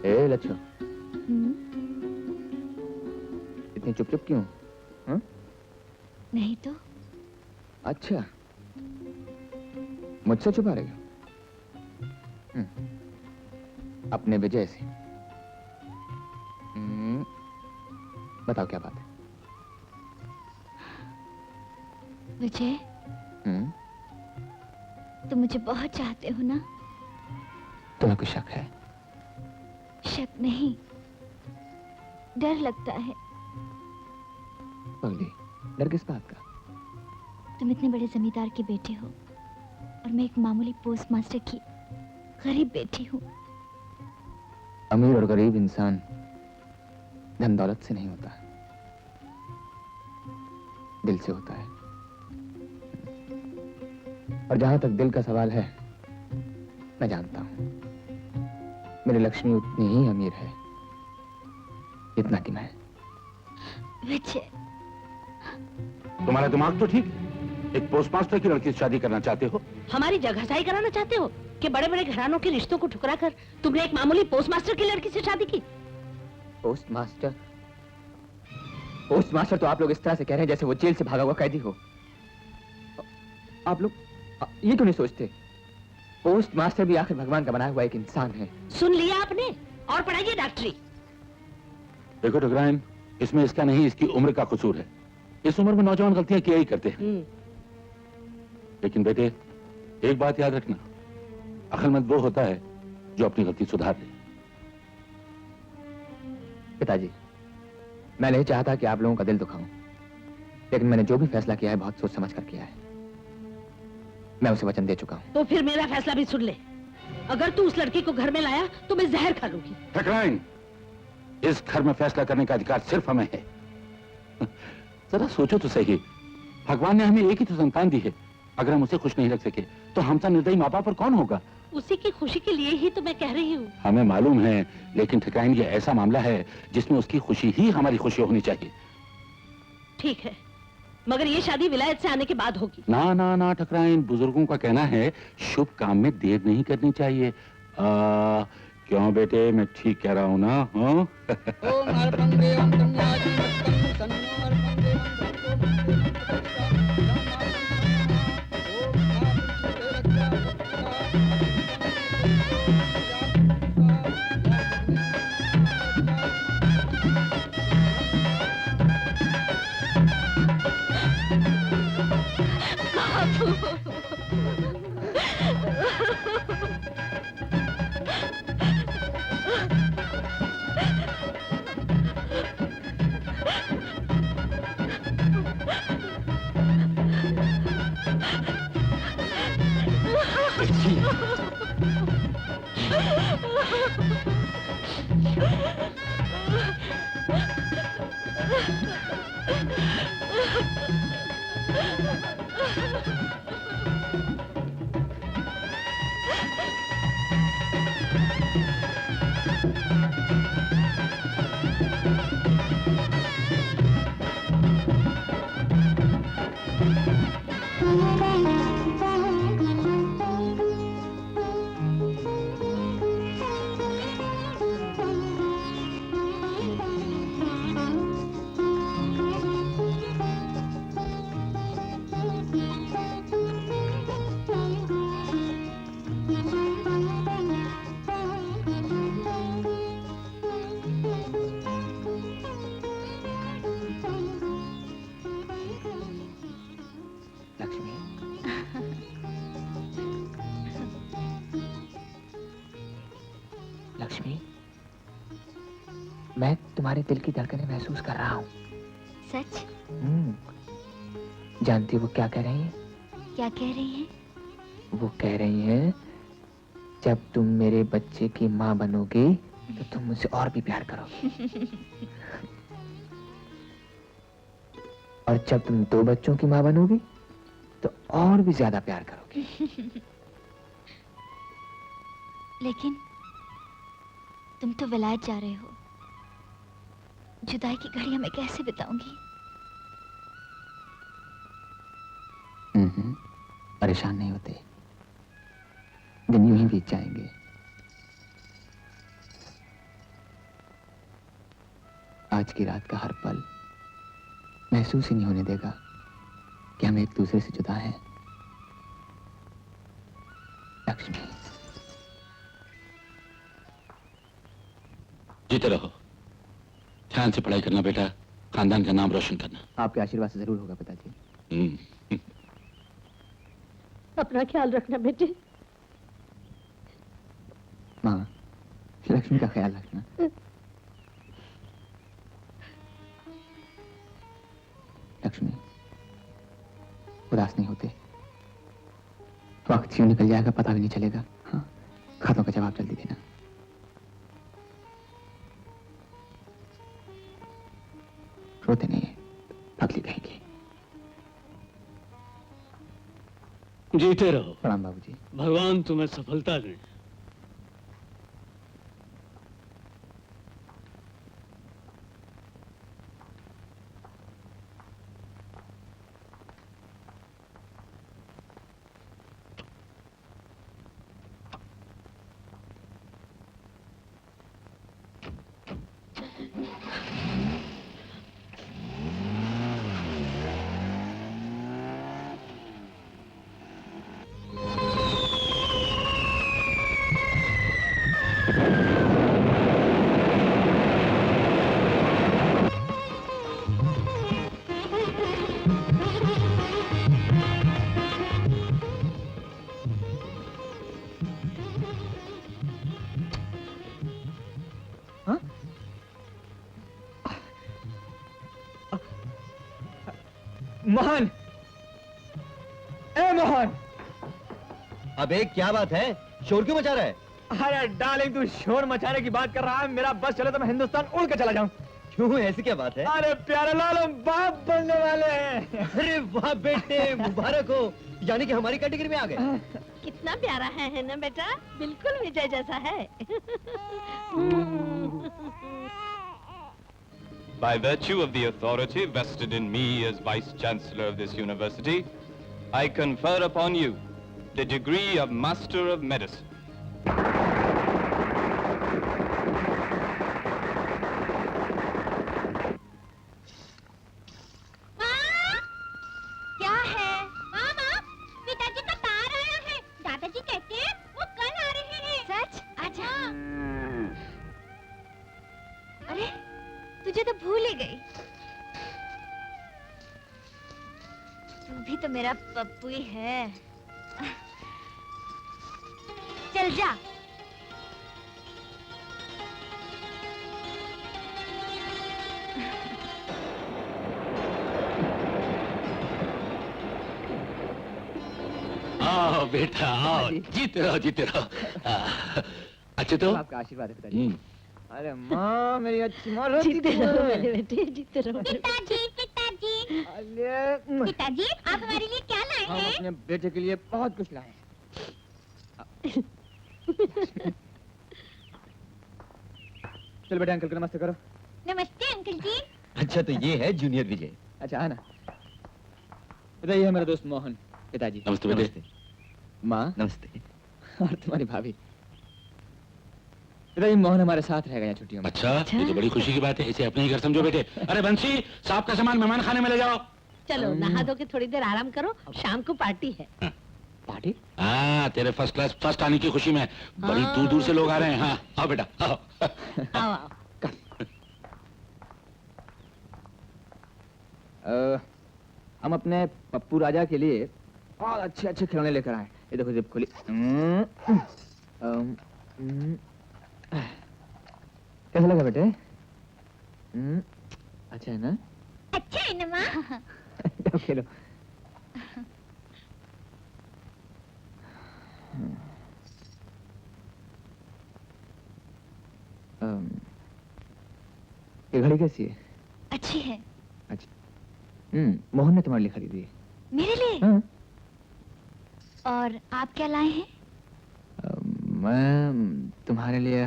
ए लच्छो, इतनी चुप चुप क्यों? हाँ? नहीं तो। अच्छा, मुझसे छुपा रही हो? अपने विजय से। बताओ क्या बात है? विजय, तुम मुझे बहुत चाहते हो ना? तुम्हें कुछ शक है? शक नहीं, डर लगता है। पगली, डर किस बात का? तुम इतने बड़े जमींदार के बेटे हो और मैं एक मामूली पोस्ट मास्टर की गरीब बेटी हूँ। अमीर और गरीब इंसान धन दौलत से नहीं होता, दिल से होता है। और जहां तक दिल का सवाल है, मैं जानता हूं मेरी लक्ष्मी उतनी ही अमीर है जितना कि मैं। विजय, तुम्हारा दिमाग तो ठीक है। एक पोस्टमास्टर की लड़की से शादी करना चाहते हो? हमारी जगहसाई कराना चाहते हो कि बड़े बड़े घरानों के रिश्तों को ठुकरा कर तुमने एक मामूली पोस्टमास्टर की लड़की से शादी की? पोस्टमास्टर? पोस्टमास्टर तो आप लोग इस तरह से कह रहे हैं जैसे वो जेल से भागा हुआ कैदी हो। आप लोग ये क्यों नहीं सोचते? पोस्टमास्टर भी आखिर भगवान का बनाया हुआ एक इंसान है। सुन लिया आपने? और पढ़ाइए डॉक्टरी। देखो ठकुराइन, इसमें इसका नहीं, इसकी उम्र का कसूर है। इस उम्र में नौजवान गलतियां किया ही करते हैं। लेकिन बेटे, एक बात याद रखना, अक्लमंद वो होता है जो अपनी गलती सुधार दे। पिताजी, मैं नहीं चाहता कि आप लोगों का दिल दुखाऊं, लेकिन मैंने जो भी फैसला किया है बहुत सोच समझ कर किया है। मैं उसे वचन दे चुका हूं। तो फिर मेरा फैसला भी सुन ले। अगर तू उस लड़की को घर में लाया तो मैं जहर खा लूंगी। ठकुराइन, इस घर में फैसला करने का अधिकार सिर्फ हमें है। जरा सोचो तो सही, भगवान ने हमें एक ही तो संतान दी है। अगर हम उसे खुश नहीं रख सके तो हमसा निर्दयी माँ बाप पर कौन होगा? उसी की खुशी के लिए ही तो मैं कह रही हूँ। हमें मालूम है, लेकिन ठकुराइन ये ऐसा मामला है जिसमें उसकी खुशी ही हमारी खुशी होनी चाहिए। ठीक है, मगर ये शादी विलायत से आने के बाद होगी। ना ना ना ठकुराइन, बुजुर्गों का कहना है शुभ काम में देर नहीं करनी चाहिए। क्यों बेटे, मैं ठीक कह रहा हूँ ना? हाँ? लक्ष्मी, मैं तुम्हारे दिल की धड़कनें महसूस कर रहा हूँ। सच? जानती हो वो क्या कह रही हैं? क्या कह रही हैं? वो कह रही हैं, जब तुम मेरे बच्चे की माँ बनोगी तो तुम मुझसे और भी प्यार करोगी। और जब तुम 2 बच्चों की माँ बनोगी तो और भी ज्यादा प्यार करोगी। लेकिन तुम तो विलायत जा रहे हो, जुदाई की घड़ियां मैं कैसे बिताऊंगी? परेशान नहीं होते, दिन यूं ही बीत जाएंगे। आज की रात का हर पल महसूस ही नहीं होने देगा कि हम एक दूसरे से जुदा हैं। लक्ष्मी, जीते रहो, ध्यान से पढ़ाई करना बेटा, खानदान का नाम रोशन करना। आपके आशीर्वाद से जरूर होगा पिताजी। अपना ख्याल रखना बेटे। माँ, लक्ष्मी का ख्याल रखना। लक्ष्मी, उदास नहीं होते। वक्त क्यों निकल जाएगा पता भी नहीं चलेगा। हाँ, खातों का जवाब जल्दी देना। रोते नहीं है, पगली कहेंगे। जीते रहो। प्रणाम बाबूजी। भगवान तुम्हें सफलता दे। मोहन, ए मोहन। अबे क्या बात है, शोर क्यों मचा रहा है? अरे डार्लिंग, तू शोर मचाने की बात कर रहा है। मेरा बस चले तो मैं हिंदुस्तान उड़ के चला जाऊं। क्यों, ऐसी क्या बात है? अरे प्यारे लाल, हम बाप बनने वाले हैं। अरे वाह बेटे, मुबारक हो, यानी कि हमारी कैटेगरी में आ गए। कितना प्यारा है ना बेटा, बिल्कुल विजय जैसा है। By virtue of the authority vested in me as Vice Chancellor of this university, I confer upon you the degree of Master of Medicine. क्या है? मामा, पिताजी का तार आया है। दादाजी कहते हैं वो कल आ रहे हैं। सच? अच्छा। अरे, तुझे तो भूल ही गई। तू भी तो मेरा पप्पू ही है। चल जा। आओ बेटा आओ, जीते रहो जीते रहो। अच्छे तो आपका आशीर्वाद है पिताजी। अरे माँ, मेरी अच्छी माँ। जीते रहो मेरे बेटे, जीते रहो। पिताजी, पिताजी, पिताजी, आप हमारे लिए क्या लाए हम हैं? अपने बेटे के लिए बहुत कुछ लाए हैं। चल बेटा, अंकल को नमस्ते करो। नमस्ते अंकल जी। अच्छा, तो ये है जूनियर विजय। अच्छा है ना। बेटा, ये है मेरा दोस्त मोहन। पिताजी नमस्ते बेटे। माँ नमस्ते। और तुम्हारी भाभी। पिताजी, मोहन हमारे साथ रहेगा यहाँ छुट्टियों में। अच्छा, ये तो बड़ी खुशी की बात है, इसे अपने ही घर समझो बेटे। अरे बंसी, साहब का सामान मेहमान खाने में ले जाओ। चलो नहा धो के थोड़ी देर आराम करो, शाम को पार्टी है। पार्टी? हाँ, तेरे फर्स्ट क्लास फर्स्ट आने की खुशी में बड़ी दूर दूर से लोग आ रहे हैं। हाँ, आओ बेटा आओ। आओ आओ। हम अपने पप्पू राजा के लिए बहुत अच्छे अच्छे खिलौने लेकर आए। ये देखो, जिप खुली। कैसा लगा बेटे? अच्छा है ना? अच्छा है ना माँ? तो खेलो। ये घड़ी कैसी है? अच्छी है। अच्छा। मोहन ने तुम्हारे लिए खरीदी है। मेरे लिए? हाँ। और आप क्या लाए हैं? मैं तुम्हारे लिए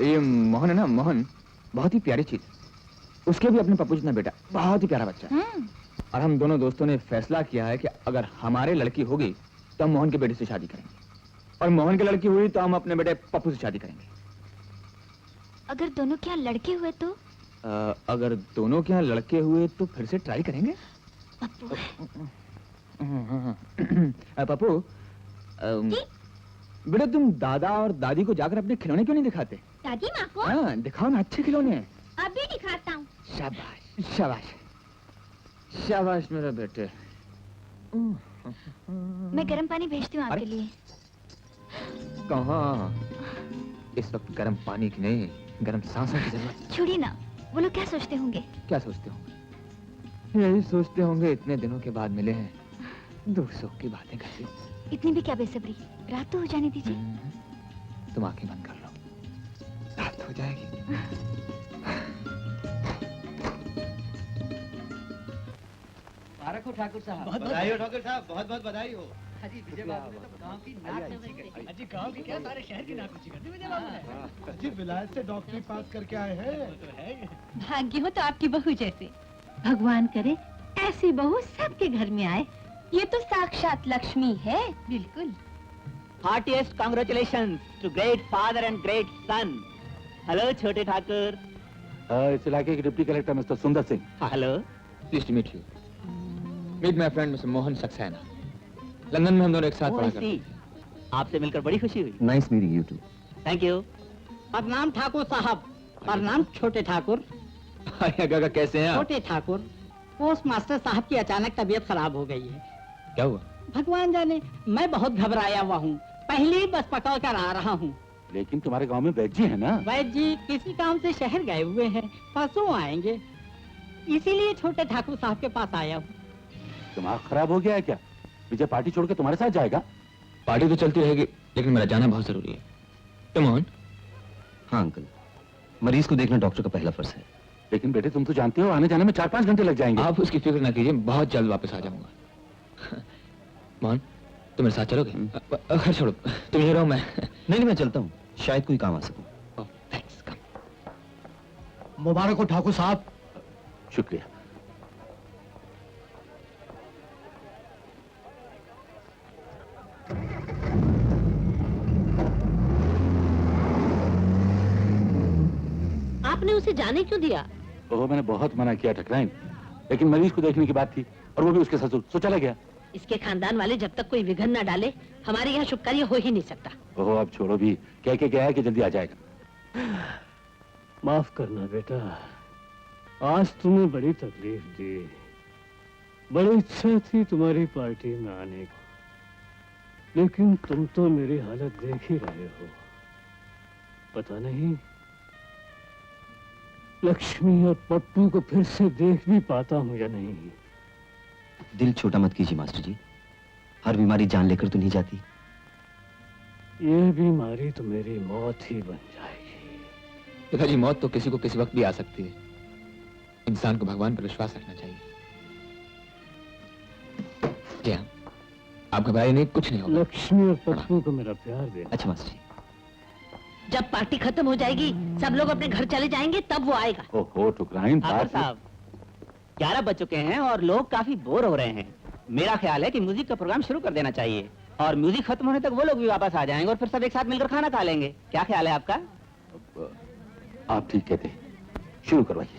ये मोहन है ना, मोहन बहुत ही प्यारी चीज। उसके भी अपने पप्पू जितना बेटा, बहुत ही प्यारा बच्चा। और हम दोनों दोस्तों ने फैसला किया है कि अगर हमारे लड़की होगी तो हम मोहन के बेटे से शादी करेंगे। और मोहन की लड़की हुई तो हम अपने बेटे पप्पू से शादी करेंगे। अगर दोनों के यहाँ लड़के हुए तो? अगर दोनों के यहाँ लड़के हुए तो फिर से ट्राई करेंगे। पप्पू। पप्पू, जी? बेटा तुम दादा और दादी को जाकर अपने खिलौने क्यों नहीं दिखाते? दादी माँ को? हाँ, दिखाओ ना, अच्छे खिलौने हैं। अभी दिखाता हूँ। शाबाश, शाबाश, शाबाश मेरे बेटे। मैं गर्म पानी भेजती हूँ आपके अरे। लिए। कहाँ? इस वक्त गर्म पानी की नहीं, गर्म सांसों की जरूरत है। छोड़िए ना, वो लोग क्या सोचते होंगे? क्या सोचते होंगे? यही सोचते होंगे, इतने दिनों के बाद मिले हैं, दुख सुख की बातें करते। इतनी भी क्या बेसब्री, रात तो हो जाने दीजिए। तुम आंखें बंद कर लो, रात हो जाएगी। मुबारक हो ठाकुर साहब। बहुत बधाई हो ठाकुर साहब, बहुत बहुत बधाई हो। अजी विजय बाबू ने तो गांव की नाक ऊंची करी। अजी गांव की क्या, सारे शहर की नाक ऊंची कर दी विजय बाबू ने। अजी विलायत से डॉक्टरी पास करके आए हैं। भाग्य हो तो आपकी बहू जैसे। भगवान करे ऐसी बहू सबके घर में आए। ये तो साक्षात लक्ष्मी है। बिल्कुल। Heartiest congratulations to great father and great son. Hello छोटे ठाकुर। इस इलाके के deputy collector mister Sundar Singh. Hello. Please to meet you. Meet my friend mister Mohan Saxena. London में हम दोनों एक साथ पढ़ा करते थे। आपसे मिलकर बड़ी खुशी हुई। Nice meeting you too. Thank you. प्रणाम ठाकुर साहब। प्रणाम छोटे ठाकुर। अरे काका कैसे हैं आप? छोटे ठाकुर, पोस्ट मास्टर साहब की अचानक तबीयत खराब हो गई है। क्या हुआ? भगवान जाने, मैं बहुत घबराया हुआ हूँ। पहले ही बस पकड़ कर आ रहा हूँ। लेकिन तुम्हारे गांव में वैद्य है ना? वैद्य जी किसी काम से शहर गए हुए हैं, परसों आएंगे। इसीलिए छोटे ठाकुर साहब के पास आया हूँ। दिमाग खराब हो गया है क्या? विजय पार्टी छोड़ के तुम्हारे साथ जाएगा? पार्टी तो चलती रहेगी, लेकिन मेरा जाना बहुत जरूरी है। तो मोहन? हाँ अंकल, मरीज को देखना डॉक्टर का पहला फर्ज है। लेकिन बेटे तुम तो जानते हो आने जाने में 4-5 घंटे लग जाएंगे। आप उसकी फिक्र ना कीजिए, बहुत जल्द वापस आ जाऊंगा। मोहन, तुम मेरे साथ चलोगे? खैर छोड़ो, तुम ये रहो, मैं नहीं मैं चलता हूँ, शायद कोई काम आ सकूं। थैंक्स, कम। मुबारक हो ठाकुर साहब। शुक्रिया। आपने उसे जाने क्यों दिया? ओह मैंने बहुत मना किया ठकराइन, लेकिन मरीज को देखने की बात थी और वो भी उसके ससुर, तो चला गया। इसके खानदान वाले जब तक कोई विघ्न न डाले, हमारे यहाँ शुभ कार्य हो ही नहीं सकता। ओह अब छोड़ो भी, कह के गया है कि जल्दी आ जाएगा। माफ करना बेटा, आज तुम्हें बड़ी तकलीफ दी। बड़ी इच्छा थी तुम्हारी पार्टी में आने को, लेकिन तुम तो मेरी हालत देख ही रहे हो। पता नहीं लक्ष्मी और पप्पू को फिर से देख भी पाता हूँ या नहीं। दिल छोटा मत कीजिए मास्टर जी, हर बीमारी जान लेकर तो नहीं जाती। ये बीमारी तो मेरी मौत ही बन जाएगी। पिताजी, मौत तो किसी को किसी वक्त भी आ सकती है। इंसान को भगवान पर विश्वास रखना चाहिए। जी हाँ, आप घबराइए नहीं, कुछ नहीं होगा। लक्ष्मी और पप्पू को मेरा प्यार देना। अच्छा मास्टर जी। जब पार्टी खत्म हो जाएगी, सब लोग अपने घर चले जाएंगे, तब वो आएगा। ओहो ठुकराइन, ठाकुर साहब 11 बज चुके हैं और लोग काफी बोर हो रहे हैं। मेरा ख्याल है कि म्यूजिक का प्रोग्राम शुरू कर देना चाहिए और म्यूजिक खत्म होने तक वो लोग भी वापस आ जाएंगे और फिर सब एक साथ मिलकर खाना खा लेंगे। क्या ख्याल है आपका? आप ठीक कहते हैं, शुरू करवाइए।